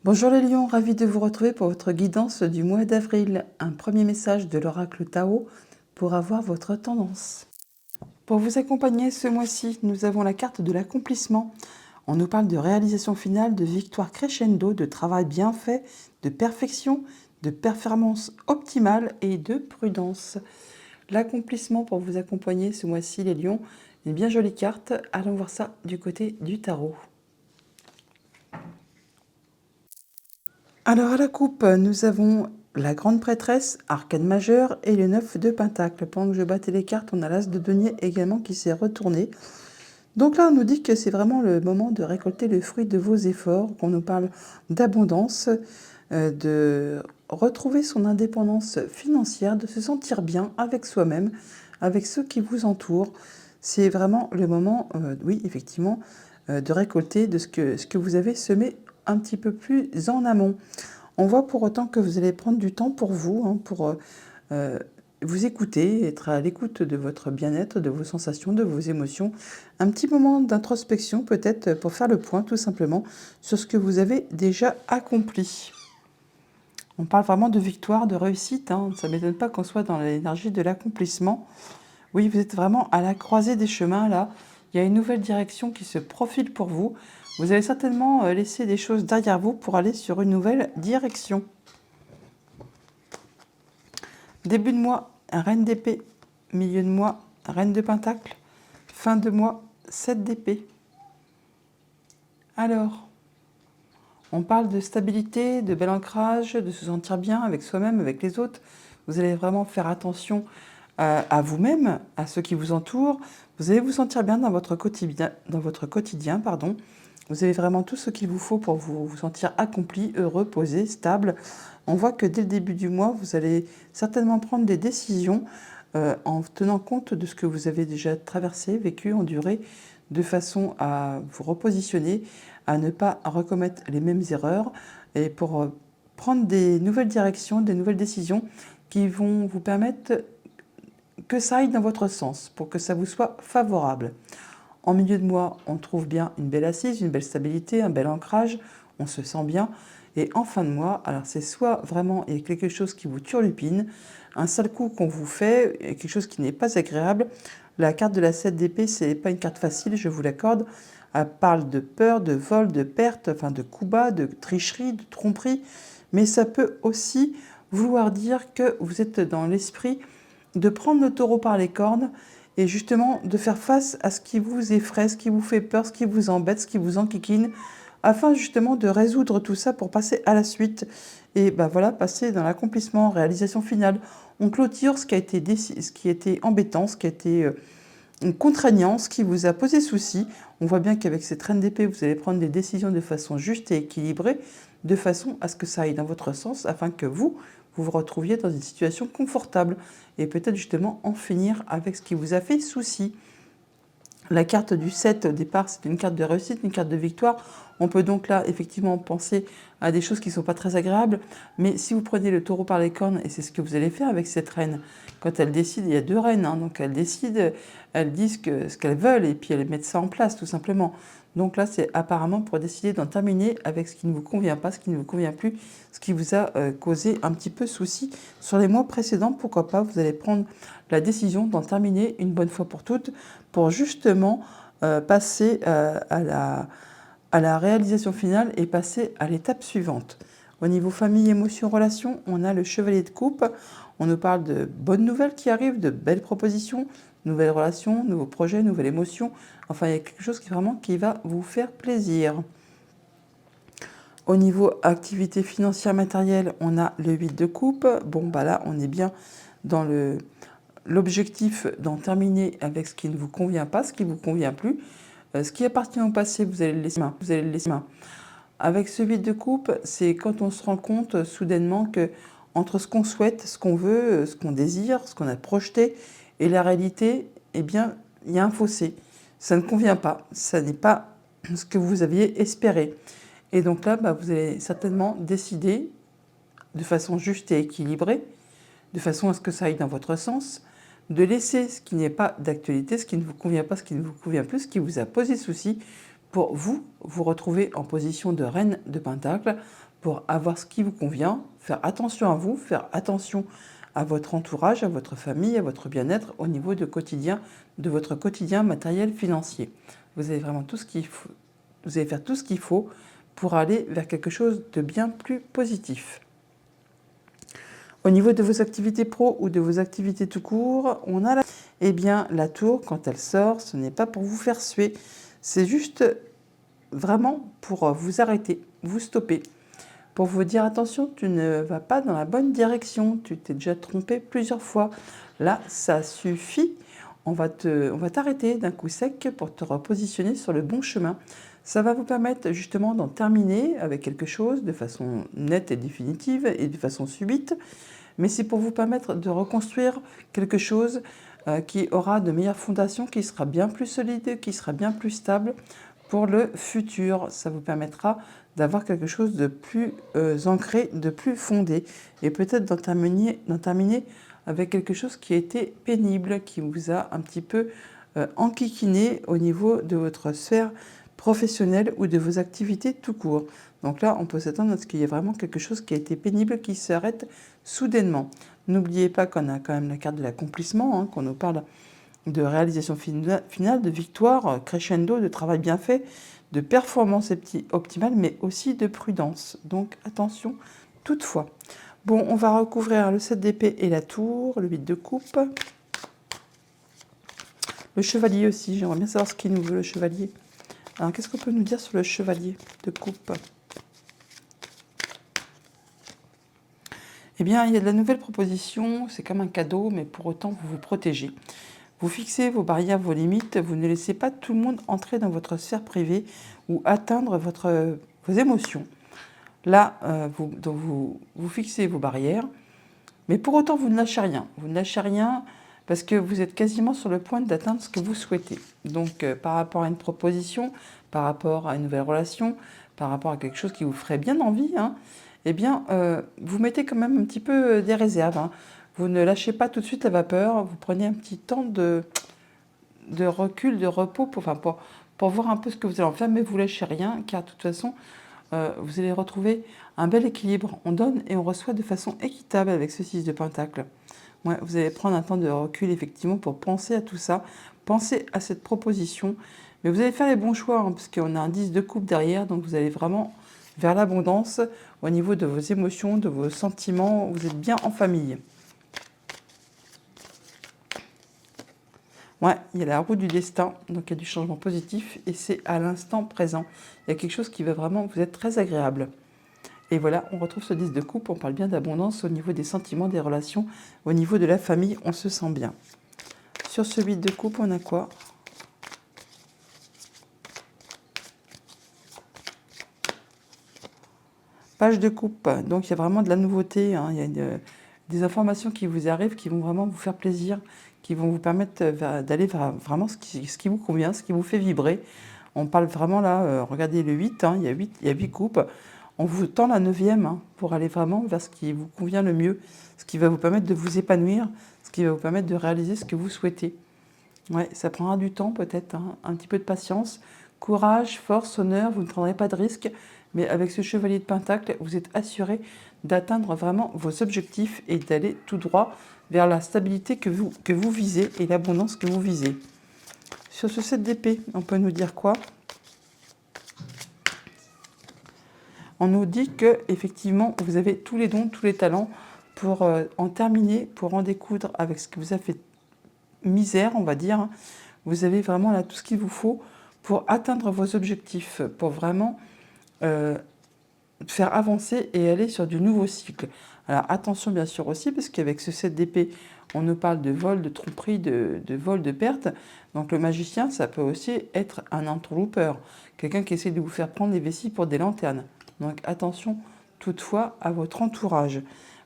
Bonjour les lions, ravi de vous retrouver pour votre guidance du mois d'avril. Un premier message de l'oracle Tao pour avoir votre tendance. Pour vous accompagner ce mois-ci, nous avons la carte de l'accomplissement. On nous parle de réalisation finale, de victoire crescendo, de travail bien fait, de perfection, de performance optimale et de prudence. L'accomplissement pour vous accompagner ce mois-ci les lions, une bien jolie carte. Allons voir ça du côté du tarot. Alors à la coupe, nous avons la grande prêtresse, arcane majeur et le 9 de pentacle. Pendant que je battais les cartes, on a l'as de denier également qui s'est retourné. Donc là, on nous dit que c'est vraiment le moment de récolter le fruit de vos efforts, qu'on nous parle d'abondance, de retrouver son indépendance financière, de se sentir bien avec soi-même, avec ceux qui vous entourent. C'est vraiment le moment, oui, effectivement, de récolter de ce que vous avez semé un petit peu plus en amont. On voit pour autant que vous allez prendre du temps pour vous, pour vous écouter, être à l'écoute de votre bien-être, de vos sensations, de vos émotions. Un petit moment d'introspection peut-être pour faire le point tout simplement sur ce que vous avez déjà accompli. On parle vraiment de victoire, de réussite. Ça ne m'étonne pas qu'on soit dans l'énergie de l'accomplissement. Oui, vous êtes vraiment à la croisée des chemins là. Il y a une nouvelle direction qui se profile pour vous. Vous allez certainement laisser des choses derrière vous pour aller sur une nouvelle direction. Début de mois, reine d'épée. Milieu de mois, reine de pentacle. Fin de mois, 7 d'épée. Alors, on parle de stabilité, de bel ancrage, de se sentir bien avec soi-même, avec les autres. Vous allez vraiment faire attention à vous-même, à ceux qui vous entourent. Vous allez vous sentir bien dans votre quotidien, pardon. Vous avez vraiment tout ce qu'il vous faut pour vous sentir accompli, heureux, posé, stable. On voit que dès le début du mois, vous allez certainement prendre des décisions en tenant compte de ce que vous avez déjà traversé, vécu, enduré, de façon à vous repositionner, à ne pas recommettre les mêmes erreurs et pour prendre des nouvelles directions, des nouvelles décisions qui vont vous permettre que ça aille dans votre sens, pour que ça vous soit favorable. En milieu de mois, on trouve bien une belle assise, une belle stabilité, un bel ancrage, on se sent bien. Et en fin de mois, alors c'est soit vraiment il y a quelque chose qui vous turlupine, un sale coup qu'on vous fait, quelque chose qui n'est pas agréable. La carte de la 7 d'épée, ce n'est pas une carte facile, je vous l'accorde. Elle parle de peur, de vol, de perte, enfin de coups bas, de tricherie, de tromperie. Mais ça peut aussi vouloir dire que vous êtes dans l'esprit de prendre le taureau par les cornes et justement de faire face à ce qui vous effraie, ce qui vous fait peur, ce qui vous embête, ce qui vous enquiquine, afin justement de résoudre tout ça pour passer à la suite. Et ben voilà, passer dans l'accomplissement, réalisation finale. On clôture ce qui a été embêtant, ce qui a été contraignant, ce qui vous a posé souci. On voit bien qu'avec cette reine d'épée, vous allez prendre des décisions de façon juste et équilibrée, de façon à ce que ça aille dans votre sens, afin que vous vous retrouviez dans une situation confortable et peut-être justement en finir avec ce qui vous a fait souci. La carte du 7 au départ, c'est une carte de réussite, une carte de victoire. On peut donc là effectivement penser à des choses qui ne sont pas très agréables, mais si vous prenez le taureau par les cornes, et c'est ce que vous allez faire avec cette reine, quand elle décide, il y a deux reines, donc elles décident, elles disent ce qu'elles veulent et puis elles mettent ça en place tout simplement. Donc là, c'est apparemment pour décider d'en terminer avec ce qui ne vous convient pas, ce qui ne vous convient plus, ce qui vous a causé un petit peu souci sur les mois précédents. Pourquoi pas, vous allez prendre la décision d'en terminer une bonne fois pour toutes pour justement passer à la réalisation finale et passer à l'étape suivante. Au niveau famille, émotions, relations, on a le chevalier de coupe. On nous parle de bonnes nouvelles qui arrivent, de belles propositions, nouvelles relations, nouveaux projets, nouvelles émotions. Enfin, il y a quelque chose qui va vous faire plaisir. Au niveau activité financière matérielle, on a le 8 de coupe. Bon, bah là, on est bien dans l'objectif d'en terminer avec ce qui ne vous convient pas, ce qui ne vous convient plus. Ce qui appartient au passé, vous allez le laisser main. Vous allez le laisser main. Avec ce 8 de coupe, c'est quand on se rend compte soudainement que entre ce qu'on souhaite, ce qu'on veut, ce qu'on désire, ce qu'on a projeté et la réalité, eh bien, il y a un fossé. Ça ne convient pas. Ça n'est pas ce que vous aviez espéré. Et donc là, vous allez certainement décider de façon juste et équilibrée, de façon à ce que ça aille dans votre sens, de laisser ce qui n'est pas d'actualité, ce qui ne vous convient pas, ce qui ne vous convient plus, ce qui vous a posé souci, pour vous retrouver en position de reine de pentacle, pour avoir ce qui vous convient, faire attention à vous, faire attention à votre entourage, à votre famille, à votre bien-être au niveau de votre quotidien matériel financier. Vous avez vraiment tout ce qu'il faut, vous allez faire tout ce qu'il faut pour aller vers quelque chose de bien plus positif. Au niveau de vos activités pro ou de vos activités tout court, on a eh bien, la tour, quand elle sort, ce n'est pas pour vous faire suer, c'est juste vraiment pour vous arrêter, vous stopper, pour vous dire attention, tu ne vas pas dans la bonne direction, tu t'es déjà trompé plusieurs fois. Là, ça suffit, on va t'arrêter d'un coup sec pour te repositionner sur le bon chemin. Ça va vous permettre justement d'en terminer avec quelque chose de façon nette et définitive et de façon subite, mais c'est pour vous permettre de reconstruire quelque chose qui aura de meilleures fondations, qui sera bien plus solide, qui sera bien plus stable pour le futur. Ça vous permettra d'avoir quelque chose de plus ancré, de plus fondé, et peut-être d'en terminer avec quelque chose qui a été pénible, qui vous a un petit peu enquiquiné au niveau de votre sphère professionnelle ou de vos activités tout court. Donc là, on peut s'attendre à ce qu'il y ait vraiment quelque chose qui a été pénible, qui s'arrête soudainement. N'oubliez pas qu'on a quand même la carte de l'accomplissement, hein, qu'on nous parle de réalisation finale, de victoire, crescendo, de travail bien fait, de performance optimale, mais aussi de prudence. Donc attention, toutefois. Bon, on va recouvrir le 7 d'épée et la tour, le 8 de coupe. Le chevalier aussi, j'aimerais bien savoir ce qu'il nous veut, le chevalier. Alors, qu'est-ce qu'on peut nous dire sur le chevalier de coupe? Eh bien, il y a de la nouvelle proposition, c'est comme un cadeau, mais pour autant, vous vous protégez. Vous fixez vos barrières, vos limites, vous ne laissez pas tout le monde entrer dans votre sphère privée ou atteindre vos émotions. Là, vous fixez vos barrières, mais pour autant, vous ne lâchez rien. Vous ne lâchez rien parce que vous êtes quasiment sur le point d'atteindre ce que vous souhaitez. Donc, par rapport à une proposition, par rapport à une nouvelle relation, par rapport à quelque chose qui vous ferait bien envie, hein, eh bien, vous mettez quand même un petit peu des réserves. Hein. Vous ne lâchez pas tout de suite la vapeur, vous prenez un petit temps de recul, de repos pour voir un peu ce que vous allez en faire, mais vous ne lâchez rien, car de toute façon, vous allez retrouver un bel équilibre. On donne et on reçoit de façon équitable avec ce 6 de Pentacle. Ouais, vous allez prendre un temps de recul, effectivement, pour penser à tout ça, penser à cette proposition, mais vous allez faire les bons choix, hein, parce qu'on a un 10 de coupe derrière, donc vous allez vraiment vers l'abondance au niveau de vos émotions, de vos sentiments, vous êtes bien en famille. Ouais, il y a la roue du destin, donc il y a du changement positif et c'est à l'instant présent. Il y a quelque chose qui va vraiment vous être très agréable. Et voilà, on retrouve ce 10 de coupe, on parle bien d'abondance au niveau des sentiments, des relations, au niveau de la famille, on se sent bien. Sur ce 8 de coupe, on a quoi? Page de coupe, donc il y a vraiment de la nouveauté, hein. Il y a des informations qui vous arrivent, qui vont vraiment vous faire plaisir, qui vont vous permettre d'aller vers vraiment ce qui vous convient, ce qui vous fait vibrer. On parle vraiment là, regardez le 8, hein, il y a 8 coupes. On vous tend la 9e hein, pour aller vraiment vers ce qui vous convient le mieux, ce qui va vous permettre de vous épanouir, ce qui va vous permettre de réaliser ce que vous souhaitez. Ouais, ça prendra du temps peut-être, hein, un petit peu de patience, courage, force, honneur, vous ne prendrez pas de risques, mais avec ce chevalier de Pentacle, vous êtes assuré d'atteindre vraiment vos objectifs et d'aller tout droit vers la stabilité que vous visez et l'abondance que vous visez. Sur ce 7 d'épée, on peut nous dire quoi? On nous dit que effectivement, vous avez tous les dons, tous les talents pour en terminer, pour en découdre avec ce que vous a fait misère, on va dire. Vous avez vraiment là tout ce qu'il vous faut pour atteindre vos objectifs, pour vraiment faire avancer et aller sur du nouveau cycle. Alors attention bien sûr aussi, parce qu'avec ce 7 d'épée, on nous parle de vol, de tromperie, de vol, de perte. Donc le magicien, ça peut aussi être un interloper, quelqu'un qui essaie de vous faire prendre les vessies pour des lanternes. Donc attention toutefois à votre entourage.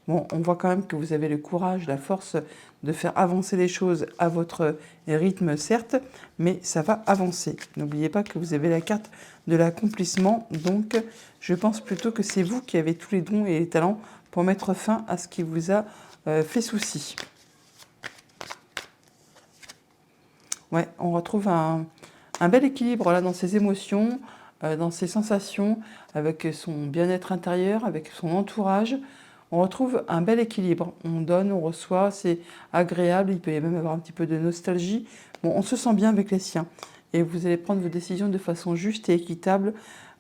Bon, on voit quand même que vous avez le courage, la force de faire avancer les choses à votre rythme, certes, mais ça va avancer. N'oubliez pas que vous avez la carte de l'accomplissement, donc je pense plutôt que c'est vous qui avez tous les dons et les talents pour mettre fin à ce qui vous a fait souci. Ouais, on retrouve un bel équilibre là dans ces émotions, dans ses sensations, avec son bien-être intérieur, avec son entourage. On retrouve un bel équilibre. On donne, on reçoit, c'est agréable. Il peut y même avoir un petit peu de nostalgie. Bon, on se sent bien avec les siens. Et vous allez prendre vos décisions de façon juste et équitable,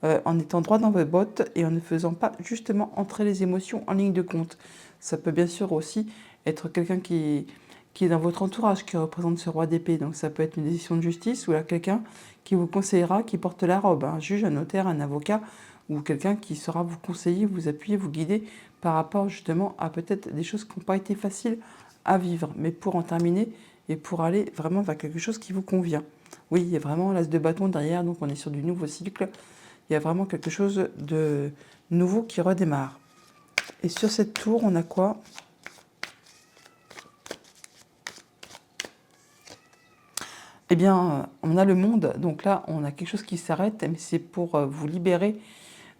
en étant droit dans votre botte et en ne faisant pas justement entrer les émotions en ligne de compte. Ça peut bien sûr aussi être quelqu'un qui est dans votre entourage, qui représente ce roi d'épée. Donc ça peut être une décision de justice ou là quelqu'un qui vous conseillera, qui porte la robe, un juge, un notaire, un avocat ou quelqu'un qui saura vous conseiller, vous appuyer, vous guider par rapport justement à peut-être des choses qui n'ont pas été faciles à vivre, mais pour en terminer et pour aller vraiment vers quelque chose qui vous convient. Oui, il y a vraiment l'as de bâton derrière, donc on est sur du nouveau cycle. Il y a vraiment quelque chose de nouveau qui redémarre. Et sur cette tour, on a quoi? Eh bien, on a le monde, donc là, on a quelque chose qui s'arrête, mais c'est pour vous libérer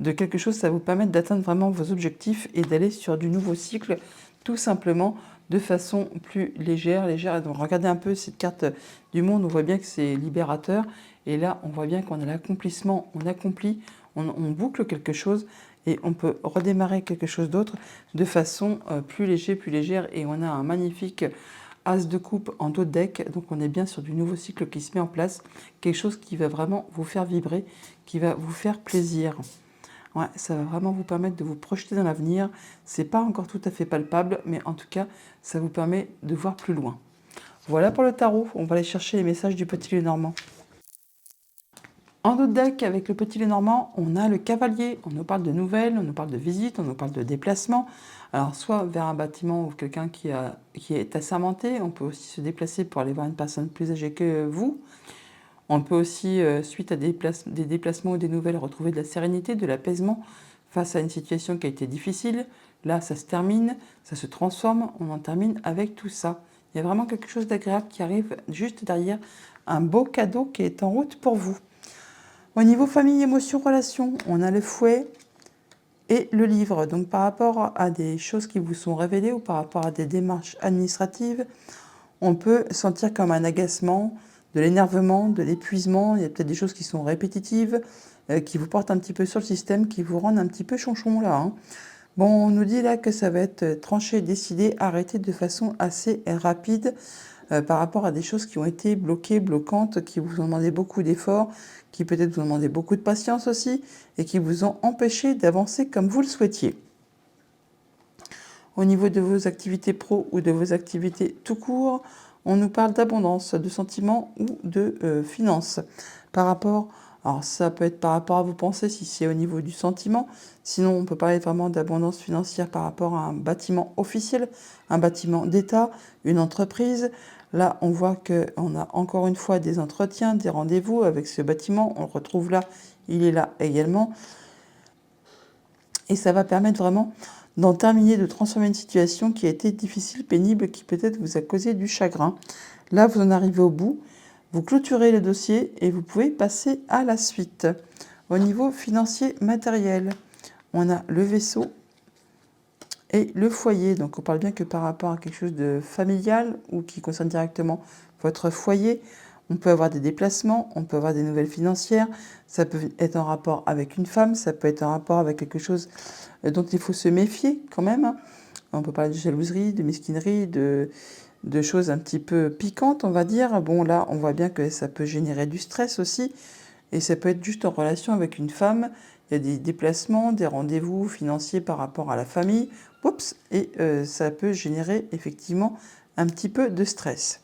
de quelque chose, ça va vous permettre d'atteindre vraiment vos objectifs et d'aller sur du nouveau cycle, tout simplement de façon plus légère. Et donc, regardez un peu cette carte du monde, on voit bien que c'est libérateur, et là, on voit bien qu'on a l'accomplissement, on accomplit, on boucle quelque chose, et on peut redémarrer quelque chose d'autre de façon plus légère, et on a un magnifique As de coupe en dos de deck, donc on est bien sur du nouveau cycle qui se met en place, quelque chose qui va vraiment vous faire vibrer, qui va vous faire plaisir. Ouais, ça va vraiment vous permettre de vous projeter dans l'avenir. C'est pas encore tout à fait palpable, mais en tout cas, ça vous permet de voir plus loin. Voilà pour le tarot, on va aller chercher les messages du petit Lenormand. En dos de deck, avec le petit Lenormand, on a le cavalier. On nous parle de nouvelles, on nous parle de visites, on nous parle de déplacements. Alors, soit vers un bâtiment ou quelqu'un qui est assermenté, on peut aussi se déplacer pour aller voir une personne plus âgée que vous. On peut aussi, suite à des déplacements ou des nouvelles, retrouver de la sérénité, de l'apaisement face à une situation qui a été difficile. Là, ça se termine, ça se transforme, on en termine avec tout ça. Il y a vraiment quelque chose d'agréable qui arrive juste derrière, un beau cadeau qui est en route pour vous. Au niveau famille, émotions, relations, on a le fouet et le livre. Donc par rapport à des choses qui vous sont révélées ou par rapport à des démarches administratives, on peut sentir comme un agacement, de l'énervement, de l'épuisement. Il y a peut-être des choses qui sont répétitives, qui vous portent un petit peu sur le système, qui vous rendent un petit peu chonchon là. Hein. Bon, on nous dit là que ça va être tranché, décidé, arrêté de façon assez rapide par rapport à des choses qui ont été bloquées, bloquantes, qui vous ont demandé beaucoup d'efforts, qui peut-être vous ont demandé beaucoup de patience aussi, et qui vous ont empêché d'avancer comme vous le souhaitiez. Au niveau de vos activités pro ou de vos activités tout court, on nous parle d'abondance, de sentiments ou de finances. Par rapport, alors ça peut être par rapport à vos pensées si c'est au niveau du sentiment, sinon on peut parler vraiment d'abondance financière par rapport à un bâtiment officiel, un bâtiment d'État, une entreprise. Là, on voit qu'on a encore une fois des entretiens, des rendez-vous avec ce bâtiment. On le retrouve là, il est là également. Et ça va permettre vraiment d'en terminer, de transformer une situation qui a été difficile, pénible, qui peut-être vous a causé du chagrin. Là, vous en arrivez au bout, vous clôturez le dossier et vous pouvez passer à la suite. Au niveau financier matériel, on a le vaisseau et le foyer. Donc on parle bien que par rapport à quelque chose de familial ou qui concerne directement votre foyer, on peut avoir des déplacements, on peut avoir des nouvelles financières, ça peut être en rapport avec une femme, ça peut être en rapport avec quelque chose dont il faut se méfier quand même. On peut parler de jalouserie, de mesquinerie, de choses un petit peu piquantes, on va dire. Bon, là, on voit bien que ça peut générer du stress aussi, et ça peut être juste en relation avec une femme. Il y a des déplacements, des rendez-vous financiers par rapport à la famille. Oups, et ça peut générer effectivement un petit peu de stress.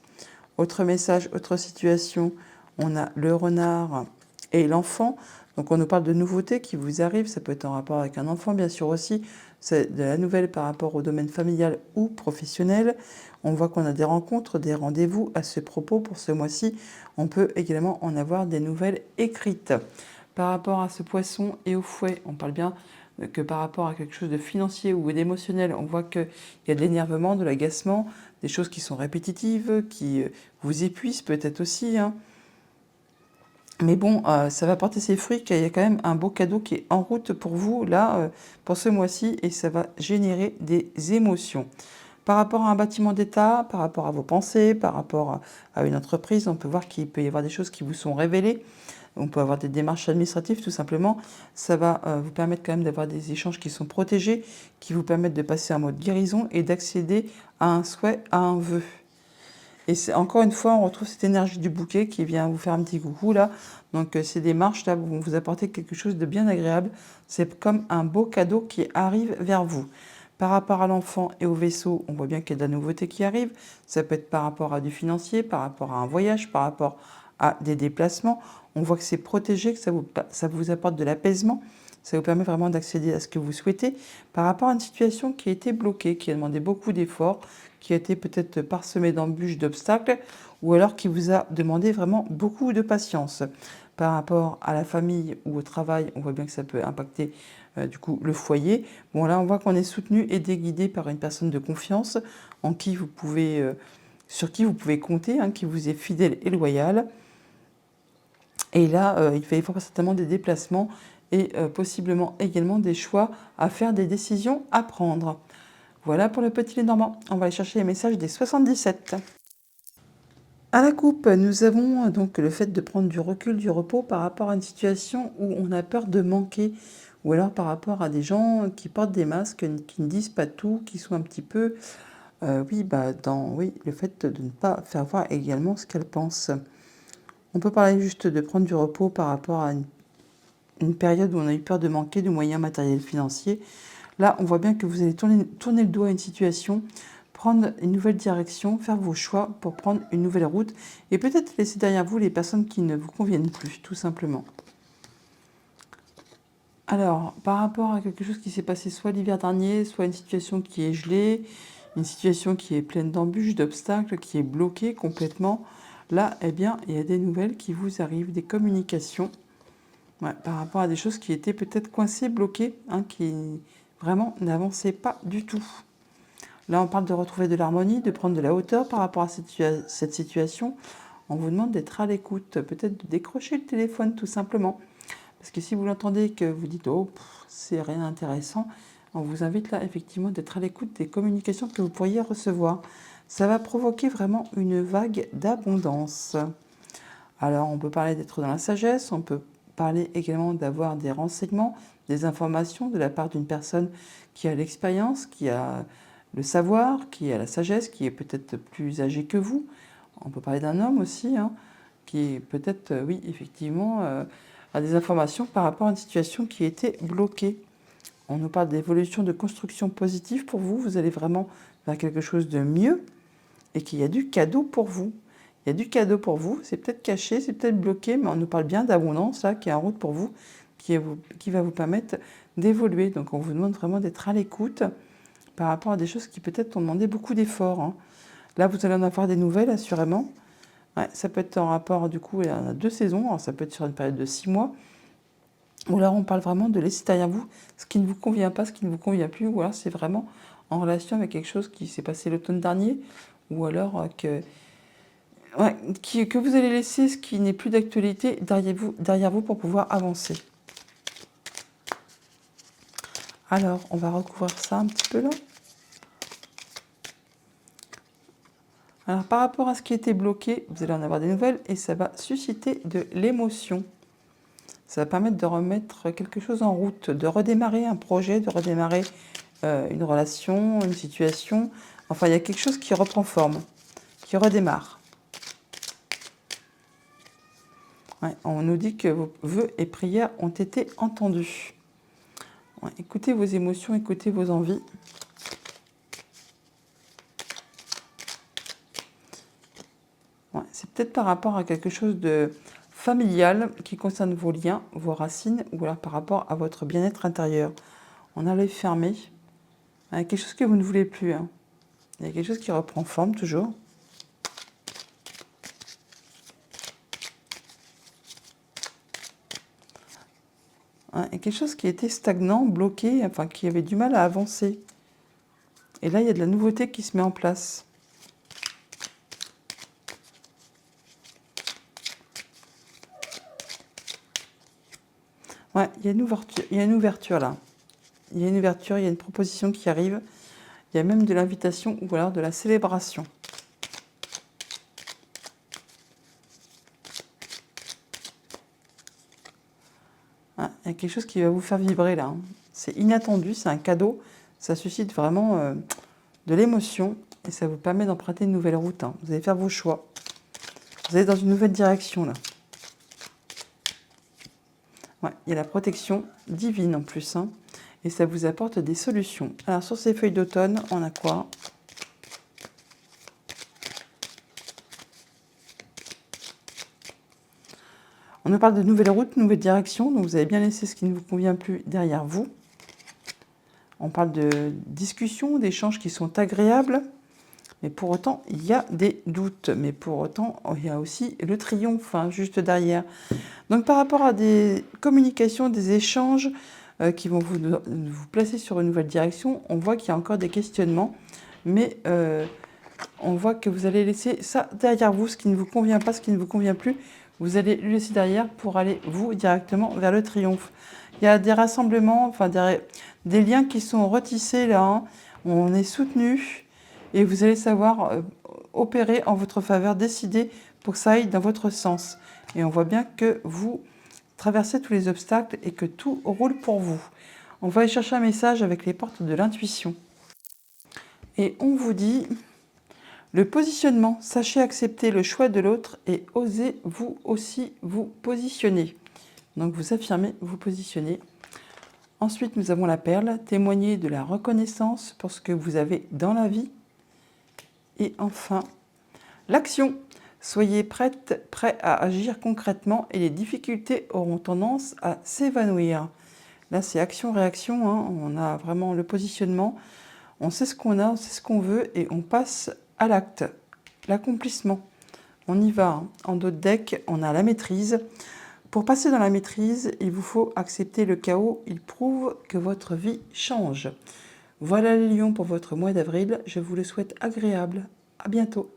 Autre message, autre situation, on a le renard et l'enfant. Donc on nous parle de nouveautés qui vous arrivent, ça peut être en rapport avec un enfant bien sûr aussi, c'est de la nouvelle par rapport au domaine familial ou professionnel. On voit qu'on a des rencontres, des rendez-vous à ce propos pour ce mois-ci. On peut également en avoir des nouvelles écrites. Par rapport à ce poisson et au fouet, on parle bien que par rapport à quelque chose de financier ou d'émotionnel, on voit qu'il y a de l'énervement, de l'agacement, des choses qui sont répétitives, qui vous épuisent peut-être aussi. Hein. Mais bon, ça va porter ses fruits, qu'il y a quand même un beau cadeau qui est en route pour vous, là, pour ce mois-ci, et ça va générer des émotions. Par rapport à un bâtiment d'État, par rapport à vos pensées, par rapport à une entreprise, on peut voir qu'il peut y avoir des choses qui vous sont révélées, On peut avoir des démarches administratives tout simplement. Ça va vous permettre quand même d'avoir des échanges qui sont protégés, qui vous permettent de passer en mode guérison et d'accéder à un souhait, à un vœu. Et c'est encore une fois, on retrouve cette énergie du bouquet qui vient vous faire un petit coucou là. Donc ces démarches là vont vous apporter quelque chose de bien agréable. C'est comme un beau cadeau qui arrive vers vous. Par rapport à l'enfant et au vaisseau, on voit bien qu'il y a de la nouveauté qui arrive. Ça peut être par rapport à du financier, par rapport à un voyage, par rapport à des déplacements. On voit que c'est protégé, que ça vous apporte de l'apaisement. Ça vous permet vraiment d'accéder à ce que vous souhaitez par rapport à une situation qui a été bloquée, qui a demandé beaucoup d'efforts, qui a été peut-être parsemée d'embûches, d'obstacles, ou alors qui vous a demandé vraiment beaucoup de patience. Par rapport à la famille ou au travail, on voit bien que ça peut impacter du coup le foyer. Bon là, on voit qu'on est soutenu et guidé par une personne de confiance en qui vous pouvez, sur qui vous pouvez compter, hein, qui vous est fidèle et loyal. Et là, il va y avoir certainement des déplacements et possiblement également des choix à faire, des décisions à prendre. Voilà pour le petit Lénormand. On va aller chercher les messages des 77. À la coupe, nous avons donc le fait de prendre du recul, du repos par rapport à une situation où on a peur de manquer, ou alors par rapport à des gens qui portent des masques, qui ne disent pas tout, qui sont un petit peu, oui, le fait de ne pas faire voir également ce qu'elles pensent. On peut parler juste de prendre du repos par rapport à une période où on a eu peur de manquer de moyens matériels financiers. Là, on voit bien que vous allez tourner le dos à une situation, prendre une nouvelle direction, faire vos choix pour prendre une nouvelle route et peut-être laisser derrière vous les personnes qui ne vous conviennent plus, tout simplement. Alors, par rapport à quelque chose qui s'est passé soit l'hiver dernier, soit une situation qui est gelée, une situation qui est pleine d'embûches, d'obstacles, qui est bloquée complètement, là, eh bien, il y a des nouvelles qui vous arrivent, des communications, par rapport à des choses qui étaient peut-être coincées, bloquées, hein, qui vraiment n'avançaient pas du tout. Là, on parle de retrouver de l'harmonie, de prendre de la hauteur par rapport à cette situation. On vous demande d'être à l'écoute, peut-être de décrocher le téléphone tout simplement. Parce que si vous l'entendez que vous dites « Oh, c'est rien d'intéressant », on vous invite là effectivement d'être à l'écoute des communications que vous pourriez recevoir. Ça va provoquer vraiment une vague d'abondance. Alors, on peut parler d'être dans la sagesse, on peut parler également d'avoir des renseignements, des informations de la part d'une personne qui a l'expérience, qui a le savoir, qui a la sagesse, qui est peut-être plus âgé que vous. On peut parler d'un homme aussi, hein, qui est peut-être, oui, effectivement, a des informations par rapport à une situation qui était bloquée. On nous parle d'évolution, de construction positive pour vous. Vous allez vraiment vers quelque chose de mieux et qu'il y a du cadeau pour vous. Il y a du cadeau pour vous. C'est peut-être caché, c'est peut-être bloqué, mais on nous parle bien d'abondance, là, qui est en route pour vous, qui va vous permettre d'évoluer. Donc, on vous demande vraiment d'être à l'écoute par rapport à des choses qui peut-être ont demandé beaucoup d'efforts, hein. Là, vous allez en avoir des nouvelles, assurément. Ouais, ça peut être en rapport, du coup, il y en a 2 saisons. Alors, ça peut être sur une période de 6 mois. Ou alors, on parle vraiment de laisser derrière vous ce qui ne vous convient pas, ce qui ne vous convient plus. Ou alors, c'est vraiment en relation avec quelque chose qui s'est passé l'automne dernier. Ou alors que vous allez laisser ce qui n'est plus d'actualité derrière vous pour pouvoir avancer. Alors, on va recouvrir ça un petit peu là. Alors, par rapport à ce qui était bloqué, vous allez en avoir des nouvelles et ça va susciter de l'émotion. Ça va permettre de remettre quelque chose en route, de redémarrer un projet, de redémarrer une relation, une situation. Enfin, il y a quelque chose qui reprend forme, qui redémarre. Ouais, on nous dit que vos vœux et prières ont été entendus. Ouais, écoutez vos émotions, écoutez vos envies. Ouais, c'est peut-être par rapport à quelque chose de familial qui concerne vos liens, vos racines, ou alors par rapport à votre bien-être intérieur. On a l'œil fermé. Il y a quelque chose que vous ne voulez plus, hein. Il y a quelque chose qui reprend forme toujours. Il y a quelque chose qui était stagnant, bloqué, enfin qui avait du mal à avancer. Et là, il y a de la nouveauté qui se met en place. Ouais, il y a une ouverture là. Il y a une ouverture, il y a une proposition qui arrive. Il y a même de l'invitation ou alors de la célébration. a quelque chose qui va vous faire vibrer là, hein. C'est inattendu, c'est un cadeau. Ça suscite vraiment de l'émotion et ça vous permet d'emprunter une nouvelle route, hein. Vous allez faire vos choix. Vous allez dans une nouvelle direction là. Ouais, il y a la protection divine en plus, hein, et ça vous apporte des solutions. Alors sur ces feuilles d'automne, on a quoi? On nous parle de nouvelles routes, nouvelles directions, donc vous avez bien laissé ce qui ne vous convient plus derrière vous. On parle de discussions, d'échanges qui sont agréables, mais pour autant, il y a des doutes. Mais pour autant, il y a aussi le triomphe, hein, juste derrière. Donc par rapport à des communications, des échanges qui vont vous placer sur une nouvelle direction, on voit qu'il y a encore des questionnements, mais on voit que vous allez laisser ça derrière vous, ce qui ne vous convient pas, ce qui ne vous convient plus, vous allez le laisser derrière pour aller, vous, directement vers le triomphe. Il y a des rassemblements, enfin des liens qui sont retissés là, hein. On est soutenu et vous allez savoir opérer en votre faveur, décider pour que ça aille dans votre sens. Et on voit bien que vous traversez tous les obstacles et que tout roule pour vous. On va aller chercher un message avec les portes de l'intuition. Et on vous dit... Le positionnement, sachez accepter le choix de l'autre et osez vous aussi vous positionner. Donc vous affirmez, vous positionnez. Ensuite, nous avons la perle, témoigner de la reconnaissance pour ce que vous avez dans la vie. Et enfin, l'action. Soyez prêt à agir concrètement et les difficultés auront tendance à s'évanouir. Là, c'est action-réaction, hein. On a vraiment le positionnement. On sait ce qu'on a, on sait ce qu'on veut et on passe à l'acte, l'accomplissement. On y va, hein. En dos de deck, on a la maîtrise. Pour passer dans la maîtrise, il vous faut accepter le chaos. Il prouve que votre vie change. Voilà les lions pour votre mois d'avril. Je vous le souhaite agréable. À bientôt.